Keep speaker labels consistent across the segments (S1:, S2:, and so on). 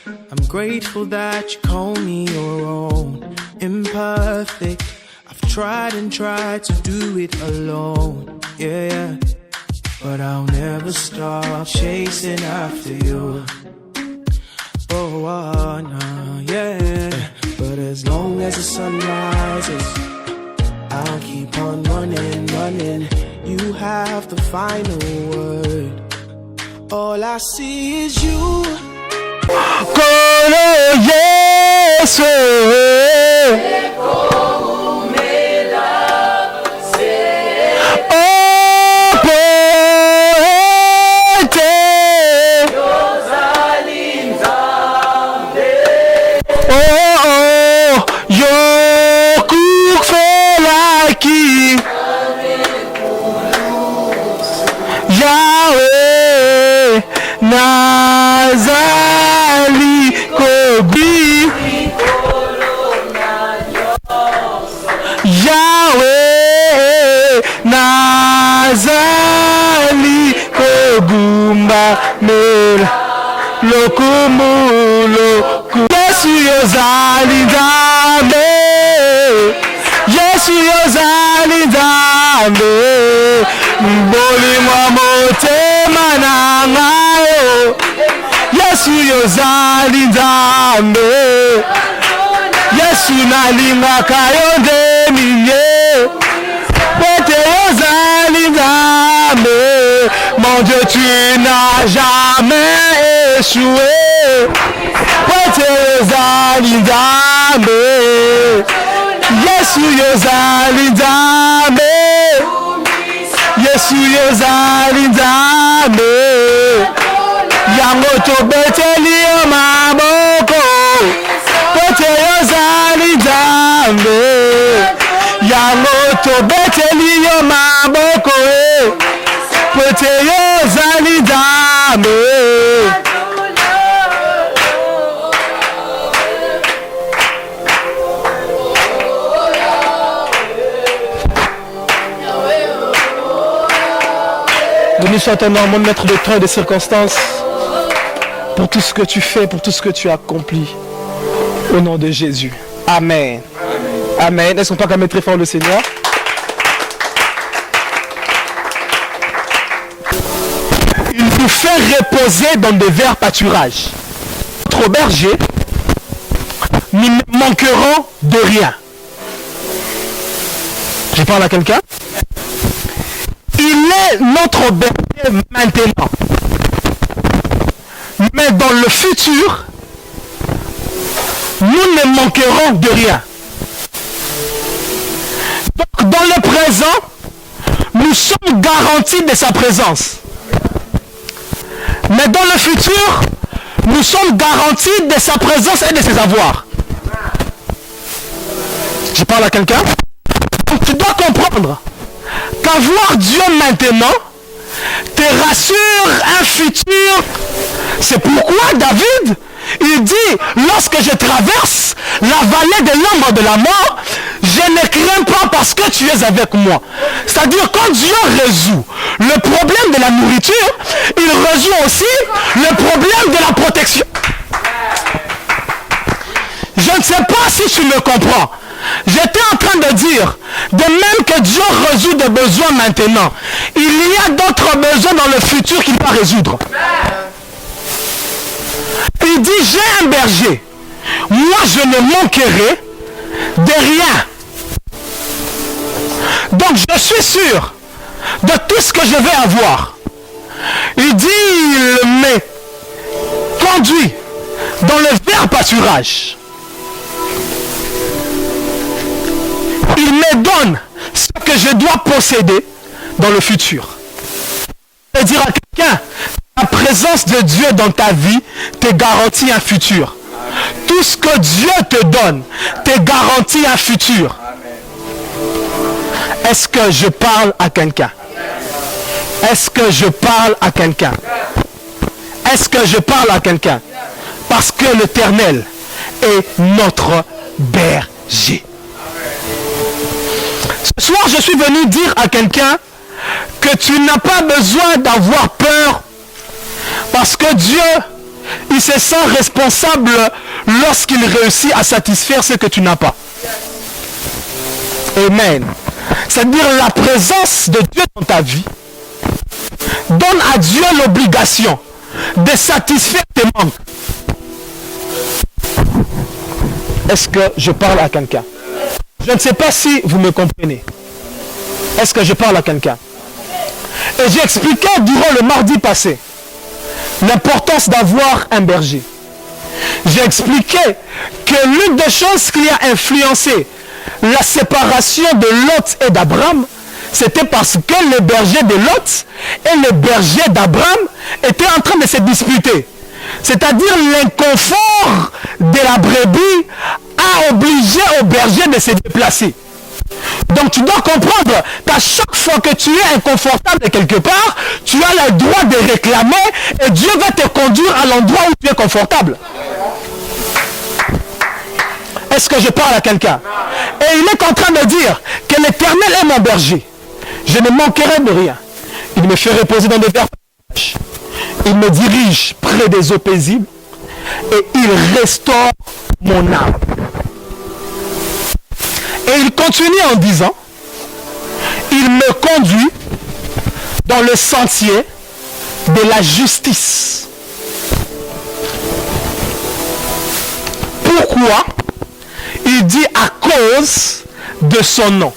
S1: I'm grateful that you call me your own. Imperfect, I've tried and tried to do it alone. Yeah, but I'll never stop chasing after you. Oh, no, yeah. But as long as the sun rises, I'll keep on running, running. You have the final word. All I see is you.
S2: Kolo Yesu. Yahweh Nazali Kobi Yahweh Nazali Kogumba Mela Lokumulo Yesu Yozali Nzambe Yesu Yozali Nzambe Mboli mwa motema na ngayo Yesu yozali Nzambe Yesu nalinga kayonde minye Pete yozali Nzambe Mon Dieu tu n'as jamais échoué Pete yozali Nzambe Yesu yozali Nzambe Yesu yozali Nzambe Yango tobeteli yo maboko Pete yozali Nzambe Yango tobeteli yo maboko Pete yozali Nzambe Béni soit ton nom, mon maître de temps et des circonstances, pour tout ce que tu fais, pour tout ce que tu accomplis. Au nom de Jésus. Amen. Amen. Est-ce qu'on peut acclamer très fort le Seigneur? Il nous fait reposer dans de verts pâturages. Notre berger, nous ne manquerons de rien. Je parle à quelqu'un? Il est notre berger maintenant. Mais dans le futur, nous ne manquerons de rien. Donc dans le présent, nous sommes garantis de sa présence. Mais dans le futur, nous sommes garantis de sa présence et de ses avoirs. Je parle à quelqu'un? Donc tu dois comprendre qu'avoir Dieu maintenant te rassure un futur. C'est pourquoi David, il dit, lorsque je traverse la vallée de l'ombre de la mort, je ne crains pas parce que tu es avec moi. C'est-à-dire, quand Dieu résout le problème de la nourriture, il résout aussi le problème de la protection. Je ne sais pas si tu me comprends. J'étais en train de dire, de même que Dieu résout des besoins maintenant, il y a d'autres besoins dans le futur qu'il va résoudre. Il dit, j'ai un berger. Moi, je ne manquerai de rien. Donc, je suis sûr de tout ce que je vais avoir. Il dit, il me conduit dans le vert pâturage. Il me donne ce que je dois posséder dans le futur. Je veux dire à quelqu'un, la présence de Dieu dans ta vie te garantit un futur. Tout ce que Dieu te donne te garantit un futur. Est-ce que je parle à quelqu'un? Est-ce que je parle à quelqu'un? Est-ce que je parle à quelqu'un? Parce que l'Éternel est notre berger. Ce soir, je suis venu dire à quelqu'un que tu n'as pas besoin d'avoir peur parce que Dieu il se sent responsable lorsqu'il réussit à satisfaire ce que tu n'as pas. Amen. C'est-à-dire la présence de Dieu dans ta vie donne à Dieu l'obligation de satisfaire tes manques. Est-ce que je parle à quelqu'un? Je ne sais pas si vous me comprenez. Est-ce que je parle à quelqu'un? Et j'ai expliqué durant le mardi passé l'importance d'avoir un berger. J'ai expliqué que l'une des choses qui a influencé la séparation de Lot et d'Abraham, c'était parce que le berger de Lot et le berger d'Abraham étaient en train de se disputer. C'est-à-dire l'inconfort de la brebis a obligé au berger de se déplacer. Donc tu dois comprendre qu'à chaque fois que tu es inconfortable quelque part, tu as le droit de réclamer et Dieu va te conduire à l'endroit où tu es confortable. Est-ce que je parle à quelqu'un? Et il est en train de dire que l'Éternel est mon berger. Je ne manquerai de rien. Il me fait reposer dans des verts. Il me dirige près des eaux paisibles et il restaure mon âme. Et il continue en disant, il me conduit dans le sentier de la justice. Pourquoi? Il dit à cause de son nom.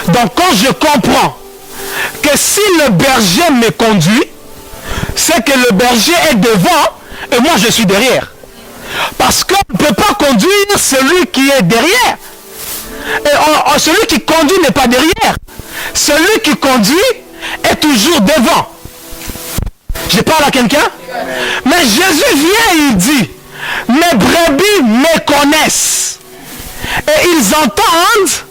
S2: Donc quand je comprends que si le berger me conduit, c'est que le berger est devant et moi je suis derrière. Parce qu'on ne peut pas conduire celui qui est derrière. Et celui qui conduit n'est pas derrière. Celui qui conduit est toujours devant. Je parle à quelqu'un? Mais Jésus vient et il dit, mes brebis me connaissent. Et ils entendent.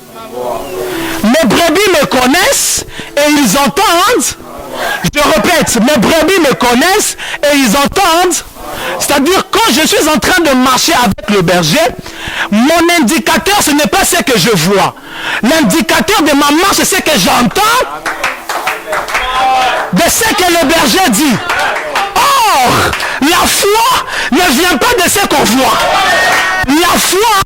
S2: Mes brebis me connaissent et ils entendent. Je répète, mes brebis me connaissent et ils entendent. C'est-à-dire quand je suis en train de marcher avec le berger, mon indicateur ce n'est pas ce que je vois. L'indicateur de ma marche c'est ce que j'entends de ce que le berger dit. Or, la foi ne vient pas de ce qu'on voit. La foi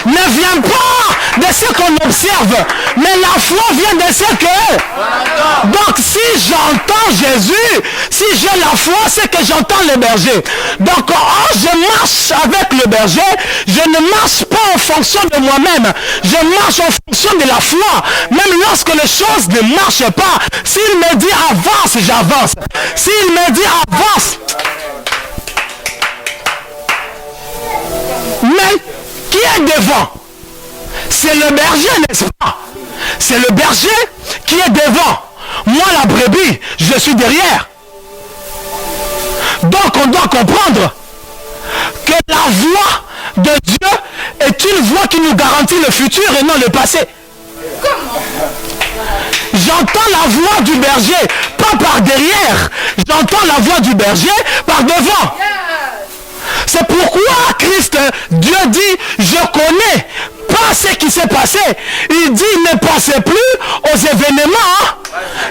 S2: ne vient pas de ce qu'on observe, mais la foi vient de ce que... Donc si j'entends Jésus, si j'ai la foi, c'est que j'entends le berger. Donc quand je marche avec le berger, je ne marche pas en fonction de moi-même, je marche en fonction de la foi. Même lorsque les choses ne marchent pas, s'il me dit avance, j'avance. S'il me dit avance, mais qui est devant? C'est le berger, n'est-ce pas? C'est le berger qui est devant. Moi, la brebis, je suis derrière. Donc, on doit comprendre que la voix de Dieu est une voix qui nous garantit le futur et non le passé. J'entends la voix du berger, pas par derrière. J'entends la voix du berger par devant. C'est pourquoi Christ, Dieu dit, je connais pas ce qui s'est passé. Il dit, ne pensez plus aux événements,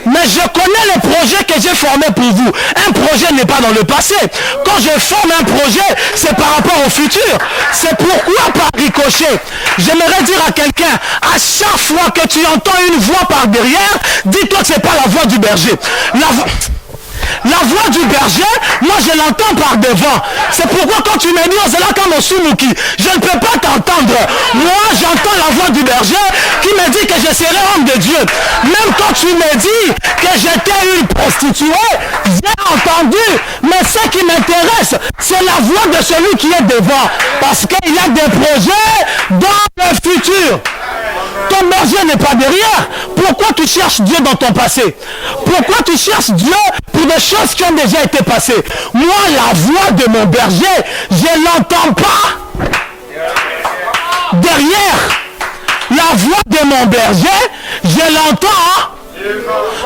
S2: mais je connais le projet que j'ai formé pour vous. Un projet n'est pas dans le passé. Quand je forme un projet, c'est par rapport au futur. C'est pourquoi par ricochet, j'aimerais dire à quelqu'un, à chaque fois que tu entends une voix par derrière, dis-toi que ce n'est pas la voix du berger. La voix du berger, moi je l'entends par devant. C'est pourquoi quand tu me dis, oh, c'est là comme au Sumuki, je ne peux pas t'entendre. Moi j'entends la voix du berger qui me dit que je serai homme de Dieu. Même quand tu me dis que j'étais une prostituée, j'ai entendu. Mais ce qui m'intéresse, c'est la voix de celui qui est devant. Parce qu'il y a des projets dans le futur. Ton berger n'est pas derrière. Pourquoi tu cherches Dieu dans ton passé? Pourquoi tu cherches Dieu pour des choses qui ont déjà été passées? Moi, la voix de mon berger, je ne l'entends pas derrière. La voix de mon berger, je l'entends.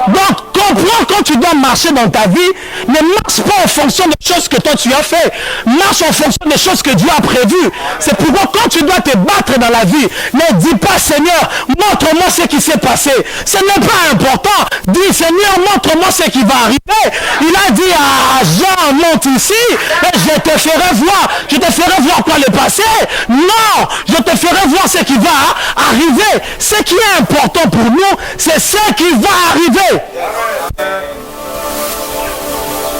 S2: Donc, comprends quand tu dois marcher dans ta vie, ne marche pas en fonction des choses que toi tu as fait. Marche en fonction des choses que Dieu a prévues. C'est pourquoi quand tu dois te battre dans la vie, ne dis pas Seigneur, montre-moi ce qui s'est passé. Ce n'est pas important. Dis Seigneur, montre-moi ce qui va arriver. Il a dit à Jean, monte ici et je te ferai voir. Je te ferai voir quoi le passé. Non, je te ferai voir ce qui va arriver. Ce qui est important pour nous, c'est ce qui va arriver.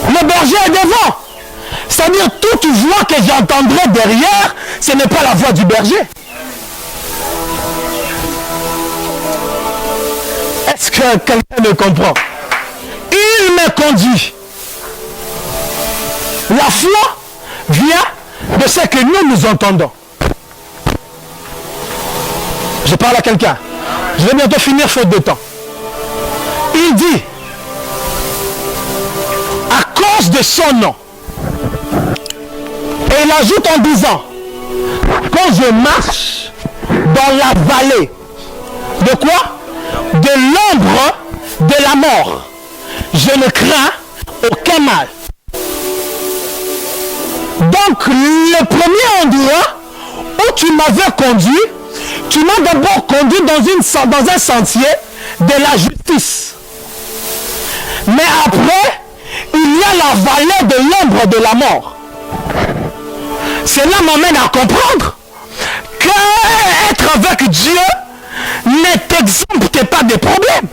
S2: Le berger est devant. C'est-à-dire toute voix que j'entendrai derrière, ce n'est pas la voix du berger. Est-ce que quelqu'un me comprend? Il me conduit. La foi vient de ce que nous entendons. Je parle à quelqu'un. Je vais bientôt finir faute de temps. Il dit, à cause de son nom. Et il ajoute en disant, quand je marche dans la vallée, de quoi? De l'ombre de la mort, je ne crains aucun mal. Donc le premier endroit où tu m'avais conduit, tu m'as d'abord conduit dans un sentier de la justice. Mais après, il y a la vallée de l'ombre de la mort. Cela m'amène à comprendre qu'être avec Dieu ne t'exempte pas des problèmes.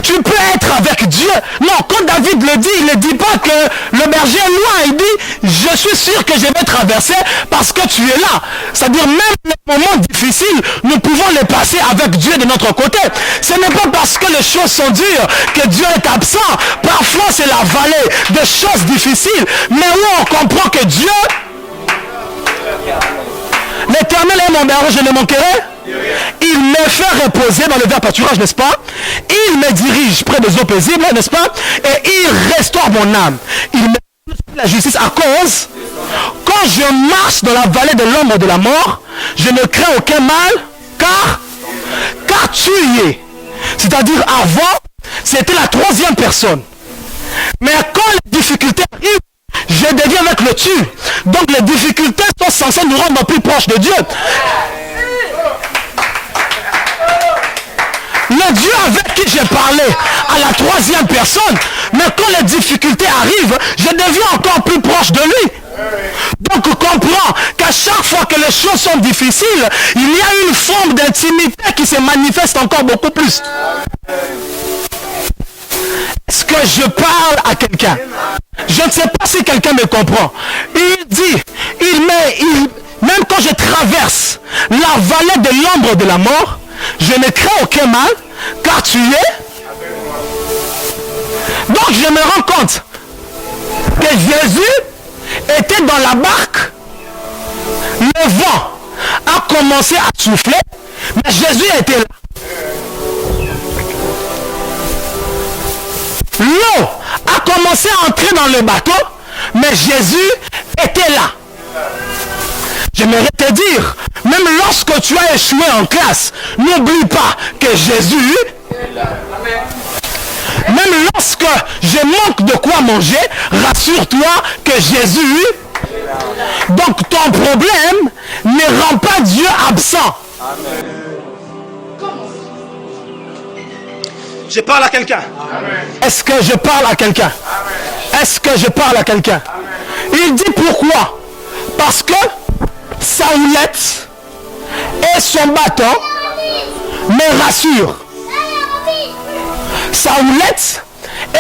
S2: Tu peux être avec Dieu. Non, quand David le dit, il ne dit pas que le berger est loin. Il dit, je suis sûr que je vais traverser parce que tu es là. C'est-à-dire, même les moments difficiles, nous pouvons les passer avec Dieu de notre côté. Ce n'est pas parce que les choses sont dures que Dieu est absent. Parfois, c'est la vallée des choses difficiles. Mais où on comprend que Dieu, l'Éternel est mon berger, je ne manquerai. Il me fait reposer dans le vert pâturage, n'est-ce pas? Il me dirige près des eaux paisibles, n'est-ce pas? Et il restaure mon âme. Il me donne la justice à cause. Quand je marche dans la vallée de l'ombre de la mort, je ne crains aucun mal, car tu y es. C'est-à-dire avant, c'était la troisième personne. Mais quand les difficultés arrivent, je deviens avec le tu. Donc les difficultés sont censées nous rendre plus proches de Dieu. Le Dieu avec qui j'ai parlé à la troisième personne, mais quand les difficultés arrivent, je deviens encore plus proche de lui. Donc comprends qu'à chaque fois que les choses sont difficiles, il y a une forme d'intimité qui se manifeste encore beaucoup plus. Est-ce que je parle à quelqu'un? Je ne sais pas si quelqu'un me comprend. Il dit, même quand je traverse la vallée de l'ombre de la mort, je ne crains aucun mal, car tu es. Donc je me rends compte que Jésus était dans la barque. Le vent a commencé à souffler, mais Jésus était là. L'eau a commencé à entrer dans le bateau, mais Jésus était là. J'aimerais te dire, même lorsque tu as échoué en classe, n'oublie pas que Jésus, même lorsque je manque de quoi manger, rassure-toi que Jésus, donc ton problème ne rend pas Dieu absent. Je parle à quelqu'un. Est-ce que je parle à quelqu'un? Est-ce que je parle à quelqu'un? Il dit pourquoi? Parce que sa houlette et son bâton me rassurent. Sa houlette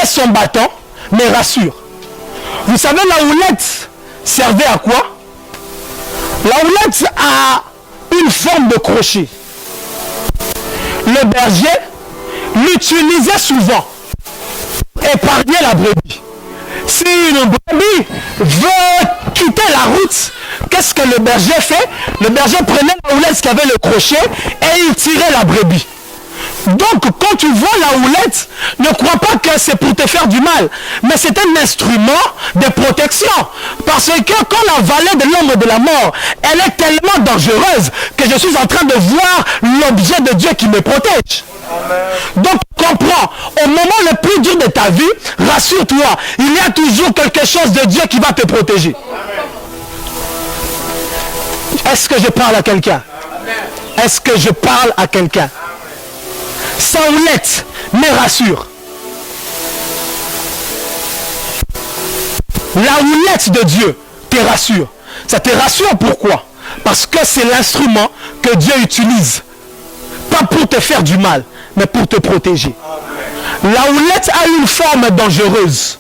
S2: et son bâton me rassurent. Vous savez, la houlette servait à quoi? La houlette a une forme de crochet. Le berger l'utilisait souvent. Épargner la brebis. Si une brebis veut quitter la route, qu'est-ce que le berger fait? Le berger prenait la houlette qui avait le crochet et il tirait la brebis. Donc quand tu vois la houlette, ne crois pas que c'est pour te faire du mal, mais c'est un instrument de protection. Parce que quand la vallée de l'ombre de la mort, elle est tellement dangereuse que je suis en train de voir l'objet de Dieu qui me protège. Donc comprends, au moment le plus dur de ta vie, rassure-toi, il y a toujours quelque chose de Dieu qui va te protéger. Est-ce que je parle à quelqu'un? Est-ce que je parle à quelqu'un? Sans houlette, mais rassure. La houlette de Dieu te rassure. Ça te rassure pourquoi? Parce que c'est l'instrument que Dieu utilise. Pas pour te faire du mal, mais pour te protéger. La houlette a une forme dangereuse.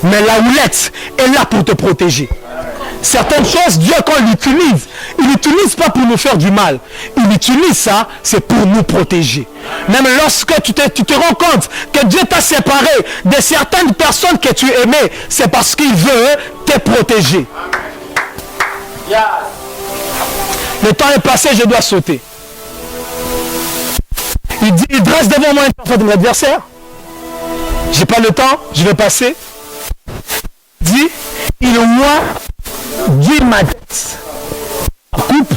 S2: Mais la houlette est là pour te protéger. Certaines choses, Dieu quand il l'utilise pas pour nous faire du mal. Il utilise ça, c'est pour nous protéger. Même lorsque tu te rends compte que Dieu t'a séparé de certaines personnes que tu aimais, c'est parce qu'il veut te protéger. Le temps est passé, je dois sauter. Il dresse devant moi un enfant de mon adversaire. J'ai pas le temps, je vais passer. Il dit, il oint ma tête. Ma coupe.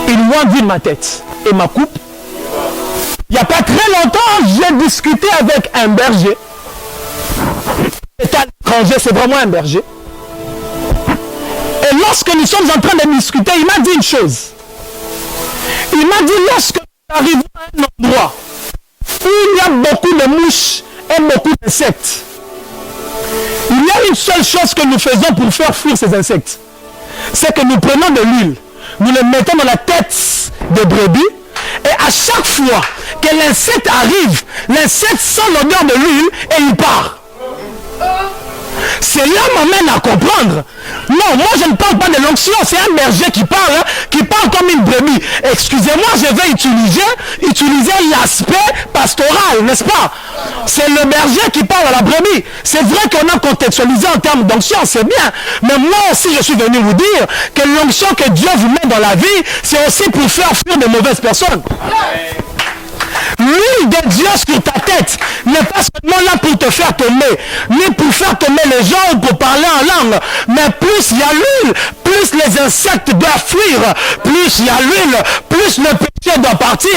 S2: Il oint ma tête et ma coupe. Il n'y a pas très longtemps, j'ai discuté avec un berger. C'est un étranger, c'est vraiment un berger. Et lorsque nous sommes en train de discuter, il m'a dit une chose. Il m'a dit, lorsque nous arrivons à un endroit où il y a beaucoup de mouches et beaucoup d'insectes, il y a une seule chose que nous faisons pour faire fuir ces insectes. C'est que nous prenons de l'huile, nous le mettons dans la tête des brebis, et à chaque fois que l'insecte arrive, l'insecte sent l'odeur de l'huile et il part. Cela m'amène à comprendre. Non, moi je ne parle pas de l'onction, c'est un berger qui parle comme une brebis. Excusez-moi, je vais utiliser l'aspect pastoral, n'est-ce pas? C'est le berger qui parle à la brebis. C'est vrai qu'on a contextualisé en termes d'onction, c'est bien. Mais moi aussi, je suis venu vous dire que l'onction que Dieu vous met dans la vie, c'est aussi pour faire fuir de mauvaises personnes. L'huile de Dieu sur ta tête n'est pas seulement là pour te faire tomber, ni pour faire tomber les gens ou pour parler en langue. Mais plus il y a l'huile, plus les insectes doivent fuir. Plus il y a l'huile, plus le péché doit partir.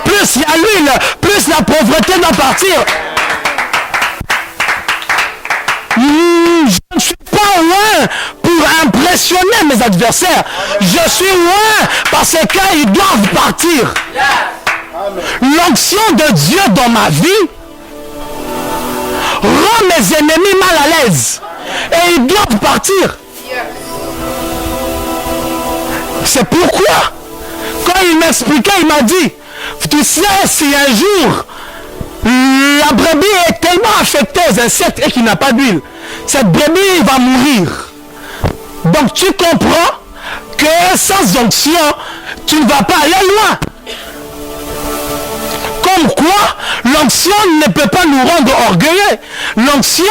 S2: Plus il y a l'huile, plus la pauvreté doit partir. Je ne suis pas loin pour impressionner mes adversaires. Je suis loin parce qu'ils doivent partir. L'onction de Dieu dans ma vie rend mes ennemis mal à l'aise et ils doivent partir. C'est pourquoi quand il m'expliquait, il m'a dit, tu sais, si un jour la brebis est tellement affectée aux insectes et qu'il n'a pas d'huile, cette brebis va mourir. Donc tu comprends que sans onction tu ne vas pas aller loin. Comme quoi, l'onction ne peut pas nous rendre orgueilleux. L'onction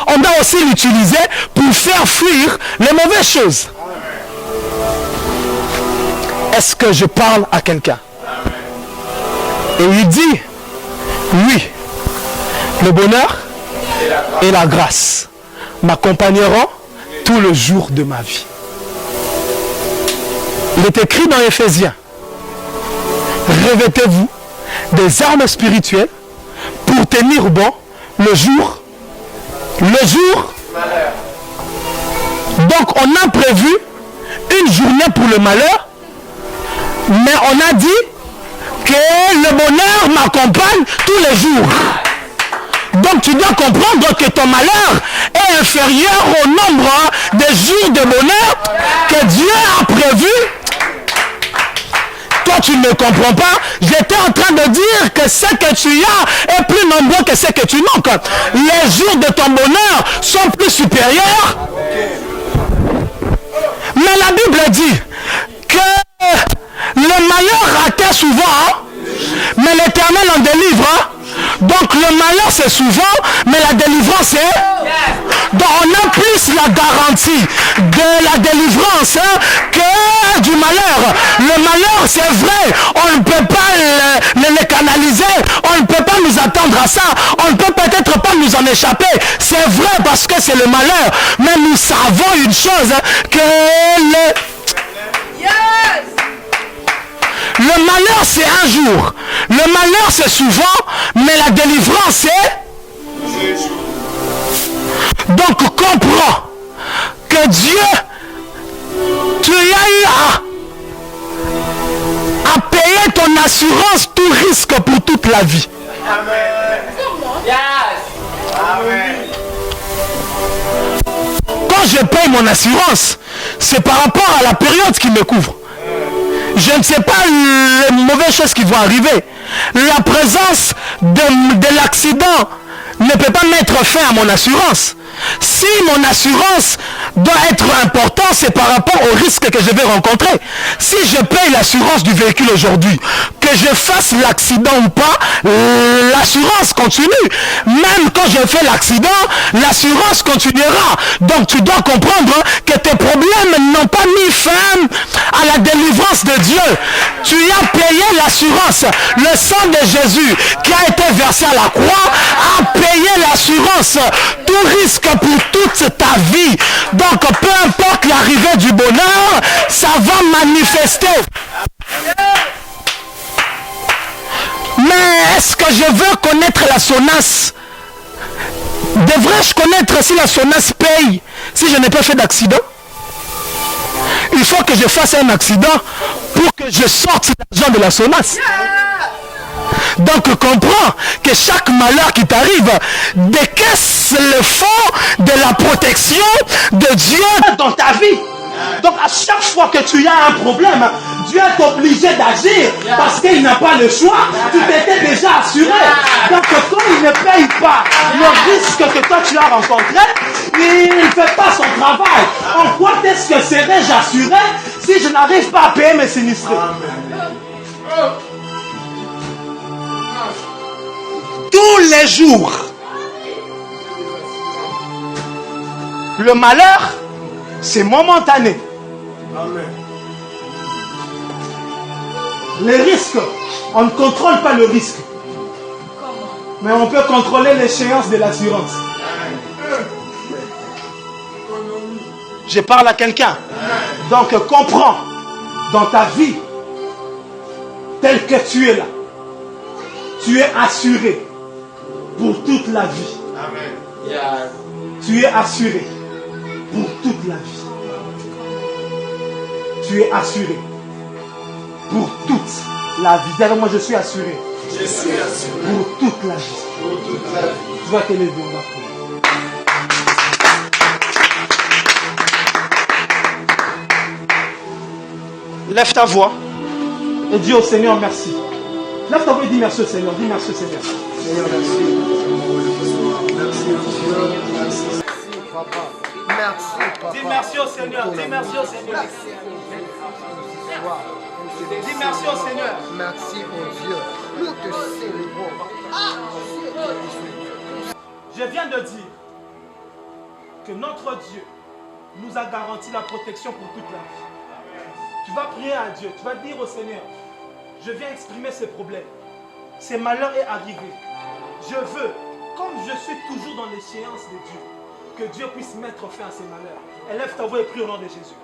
S2: on doit aussi l'utiliser pour faire fuir les mauvaises choses. Est-ce que je parle à quelqu'un? Et il dit, oui, le bonheur et la grâce m'accompagneront tout le jour de ma vie. Il est écrit dans Éphésiens, revêtez-vous des armes spirituelles pour tenir bon le jour. Donc on a prévu une journée pour le malheur, mais on a dit que le bonheur m'accompagne tous les jours. Donc tu dois comprendre que ton malheur est inférieur au nombre des jours de bonheur que Dieu a prévu. Toi tu ne comprends pas. J'étais en train de dire que ce que tu as est plus nombreux que ce que tu manques. Les jours de ton bonheur sont plus supérieurs. Mais la Bible dit que le malheur atteint souvent, mais l'Éternel en délivre. Donc le malheur c'est souvent, mais la délivrance c'est... Donc on a plus la garantie de la délivrance que du malheur. Le malheur c'est vrai, on ne peut pas le canaliser, on ne peut pas nous attendre à ça, on ne peut peut-être pas nous en échapper. C'est vrai parce que c'est le malheur, mais nous savons une chose, que Le malheur, c'est un jour. Le malheur, c'est souvent, mais la délivrance, c'est... Donc, comprends que Dieu, tu as eu à payer ton assurance, tout risque pour toute la vie.
S3: Amen. Yes. Amen.
S2: Quand je paye mon assurance, c'est par rapport à la période qui me couvre. Je ne sais pas les mauvaises choses qui vont arriver. La présence de l'accident ne peut pas mettre fin à mon assurance. Si mon assurance doit être importante, c'est par rapport au risque que je vais rencontrer. Si je paye l'assurance du véhicule aujourd'hui, que je fasse l'accident ou pas, l'assurance continue. Même quand je fais l'accident, l'assurance continuera. Donc tu dois comprendre que tes problèmes n'ont pas mis fin à la délivrance de Dieu. Tu as payé l'assurance. Le sang de Jésus qui a été versé à la croix a payé l'assurance. Tout risque pour toute ta vie. Donc peu importe l'arrivée du bonheur, ça va manifester. Mais est-ce que je veux connaître la SONAS? Devrais-je connaître si la SONAS paye si je n'ai pas fait d'accident? Il faut que je fasse un accident pour que je sorte l'argent de la SONAS. Donc comprends que chaque malheur qui t'arrive décaisse le fond de la protection de Dieu dans ta vie. Donc à chaque fois que tu as un problème, Dieu est obligé d'agir parce qu'il n'a pas le choix. Tu t'étais déjà assuré. Donc quand il ne paye pas le risque que toi tu as rencontré, il ne fait pas son travail. En quoi est-ce que serais-je assuré si je n'arrive pas à payer mes sinistrés? Tous les jours, le malheur, c'est momentané.
S1: Amen.
S2: Les risques, on ne contrôle pas le risque. Mais on peut contrôler l'échéance de l'assurance. Je parle à quelqu'un. Donc comprends, dans ta vie, telle que tu es là, tu es assuré pour toute la vie.
S1: Amen.
S3: Yes.
S2: Tu es assuré pour toute la vie. Tu es assuré pour toute la vie. Derrière moi, je suis assuré.
S1: Je suis assuré
S2: Pour toute la vie.
S1: pour toute la vie.
S2: Tu vas te lever, on va prier. Lève ta voix et dis au Seigneur merci. Lève ta voix et dis merci au Seigneur. Dis merci au Seigneur.
S1: Seigneur, merci. Merci, Merci,
S4: Papa. Merci, Papa.
S2: Dis merci au Seigneur. Dis merci au Seigneur. Dis merci au Seigneur.
S4: Merci au Dieu. Nous te célébrons.
S2: Je viens de dire que notre Dieu nous a garanti la protection pour toute la vie. Tu vas prier à Dieu. Tu vas dire au Seigneur, je viens exprimer ces problèmes. Ces malheurs est arrivé. Je veux, comme je suis toujours dans l'échéance de Dieu, que Dieu puisse mettre fin à ces malheurs. Élève ta voix et prie au nom de Jésus.